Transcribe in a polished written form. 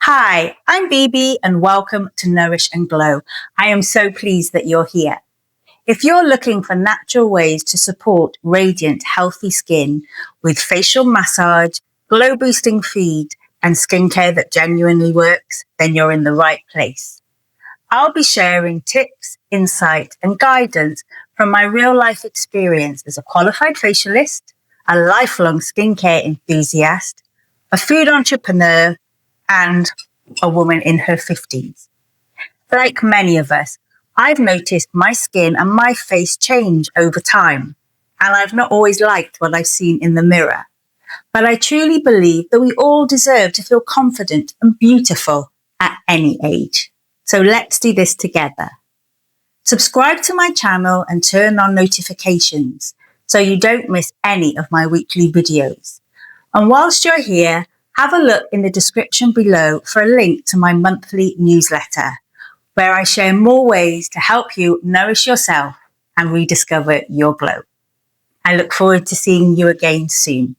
Hi, I'm Bibi and welcome to Nourish and Glow. I am so pleased that you're here. If you're looking for natural ways to support radiant, healthy skin with facial massage, glow boosting feed, and skincare that genuinely works, then you're in the right place. I'll be sharing tips, insight, and guidance from my real life experience as a qualified facialist, a lifelong skincare enthusiast, a food entrepreneur, and a woman in her 50s. Like many of us, I've noticed my skin and my face change over time, and I've not always liked what I've seen in the mirror. But I truly believe that we all deserve to feel confident and beautiful at any age. So let's do this together. Subscribe to my channel and turn on notifications so you don't miss any of my weekly videos. And whilst you're here, have a look in the description below for a link to my monthly newsletter, where I share more ways to help you nourish yourself and rediscover your glow. I look forward to seeing you again soon.